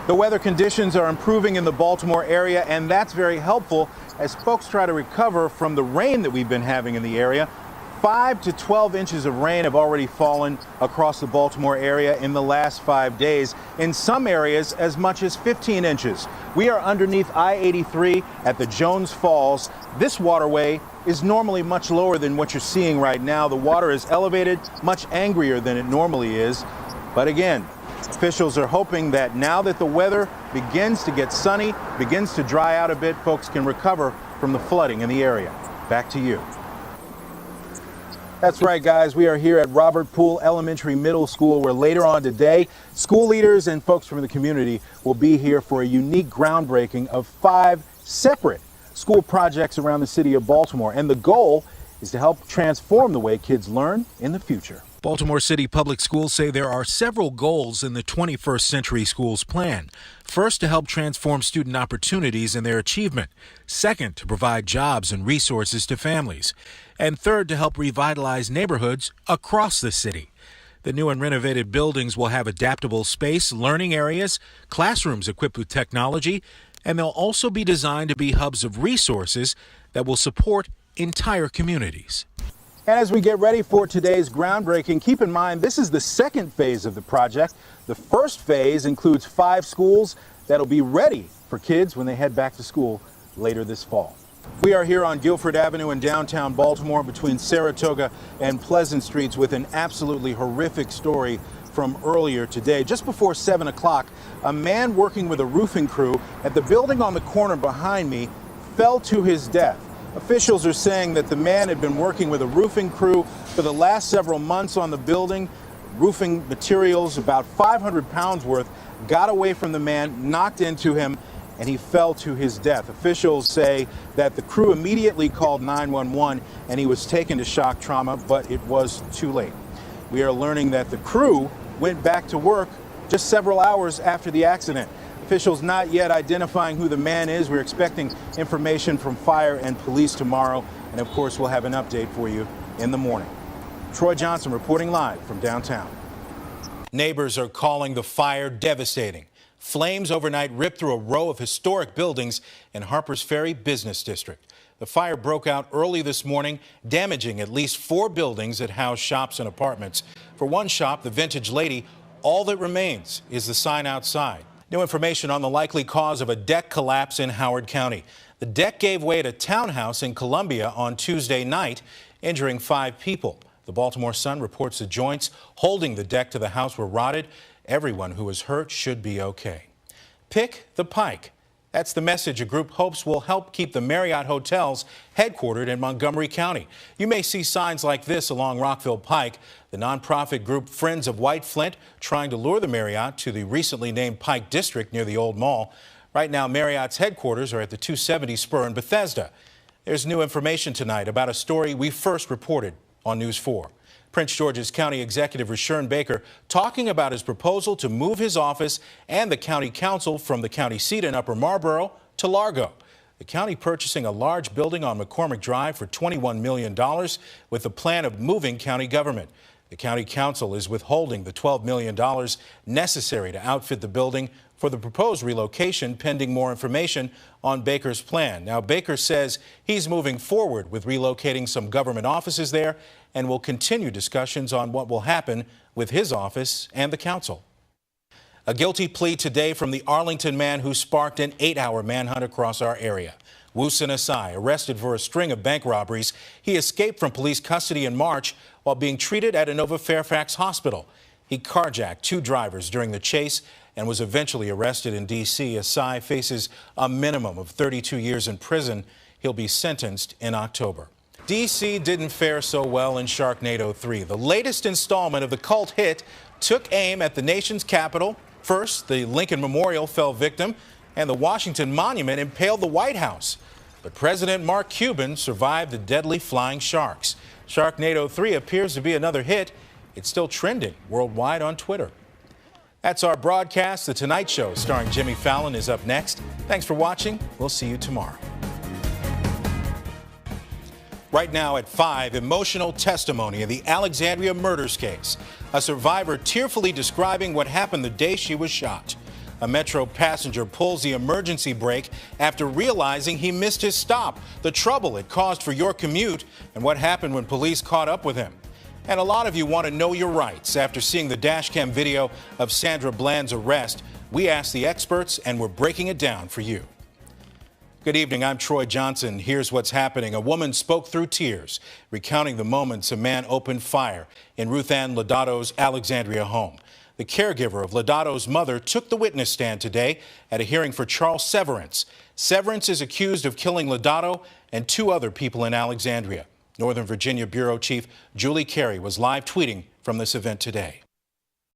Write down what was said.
The weather conditions are improving in the Baltimore area, and that's very helpful as folks try to recover from the rain that we've been having in the area. 5 to 12 inches of rain have already fallen across the Baltimore area in the last 5 days. In some areas, as much as 15 inches. We are underneath I-83 at the Jones Falls. This waterway is normally much lower than what you're seeing right now. The water is elevated, much angrier than it normally is. But again, officials are hoping that now that the weather begins to get sunny, begins to dry out a bit, folks can recover from the flooding in the area. Back to you. That's right, guys. We are here at Robert Poole Elementary Middle School, where later on today, school leaders and folks from the community will be here for a unique groundbreaking of 5 separate school projects around the city of Baltimore. And the goal is to help transform the way kids learn in the future. Baltimore City Public Schools say there are several goals in the 21st Century Schools plan. First, to help transform student opportunities and their achievement. Second, to provide jobs and resources to families. And third, to help revitalize neighborhoods across the city. The new and renovated buildings will have adaptable space, learning areas, classrooms equipped with technology, and they'll also be designed to be hubs of resources that will support entire communities. And as we get ready for today's groundbreaking, keep in mind this is the second phase of the project. The first phase includes 5 schools that'll be ready for kids when they head back to school later this fall. We are here on Guilford Avenue in downtown Baltimore between Saratoga and Pleasant Streets with an absolutely horrific story from earlier today. Just before 7 o'clock, a man working with a roofing crew at the building on the corner behind me fell to his death. Officials are saying that the man had been working with a roofing crew for the last several months on the building. Roofing materials, about 500 pounds worth, got away from the man, knocked into him, and he fell to his death. Officials say that the crew immediately called 911 and he was taken to shock trauma, but it was too late. We are learning that the crew went back to work just several hours after the accident. Officials not yet identifying who the man is. We're expecting information from fire and police tomorrow. And of course, we'll have an update for you in the morning. Troy Johnson reporting live from downtown. Neighbors are calling the fire devastating. Flames overnight ripped through a row of historic buildings in Harpers Ferry Business District. The fire broke out early this morning, damaging at least 4 buildings that house shops and apartments. For one shop, the Vintage Lady, all that remains is the sign outside. New information on the likely cause of a deck collapse in Howard County. The deck gave way at a townhouse in Columbia on Tuesday night, injuring 5 people. The Baltimore Sun reports the joints holding the deck to the house were rotted. Everyone who was hurt should be okay. Pick the Pike. That's the message a group hopes will help keep the Marriott hotels headquartered in Montgomery County. You may see signs like this along Rockville Pike. The nonprofit group Friends of White Flint trying to lure the Marriott to the recently named Pike District near the Old Mall. Right now, Marriott's headquarters are at the 270 Spur in Bethesda. There's new information tonight about a story we first reported on News 4. Prince George's County Executive Rushern Baker talking about his proposal to move his office and the county council from the county seat in Upper Marlboro to Largo. The county purchasing a large building on McCormick Drive for $21 million with the plan of moving county government. The county council is withholding the $12 million necessary to outfit the building for the proposed relocation pending more information on Baker's plan. Now, Baker says he's moving forward with relocating some government offices there and will continue discussions on what will happen with his office and the council. A guilty plea today from the Arlington man who sparked an 8-hour manhunt across our area. Woosin Asai, arrested for a string of bank robberies. He escaped from police custody in March while being treated at Inova Fairfax Hospital. He carjacked 2 drivers during the chase and was eventually arrested in D.C. Asai faces a minimum of 32 years in prison. He'll be sentenced in October. D.C. didn't fare so well in Sharknado 3. The latest installment of the cult hit took aim at the nation's capital. First, the Lincoln Memorial fell victim, and the Washington Monument impaled the White House. But President Mark Cuban survived the deadly flying sharks. Sharknado 3 appears to be another hit. It's still trending worldwide on Twitter. That's our broadcast. The Tonight Show starring Jimmy Fallon is up next. Thanks for watching. We'll see you tomorrow. Right now at 5, emotional testimony in the Alexandria murders case. A survivor tearfully describing what happened the day she was shot. A Metro passenger pulls the emergency brake after realizing he missed his stop, the trouble it caused for your commute, and what happened when police caught up with him. And a lot of you want to know your rights. After seeing the dashcam video of Sandra Bland's arrest, we asked the experts and we're breaking it down for you. Good evening, I'm Troy Johnson. Here's what's happening. A woman spoke through tears, recounting the moments a man opened fire in Ruth Ann Lodato's Alexandria home. The caregiver of Lodato's mother took the witness stand today at a hearing for Charles Severance. Severance is accused of killing Lodato and 2 other people in Alexandria. Northern Virginia Bureau Chief Julie Carey was live tweeting from this event today.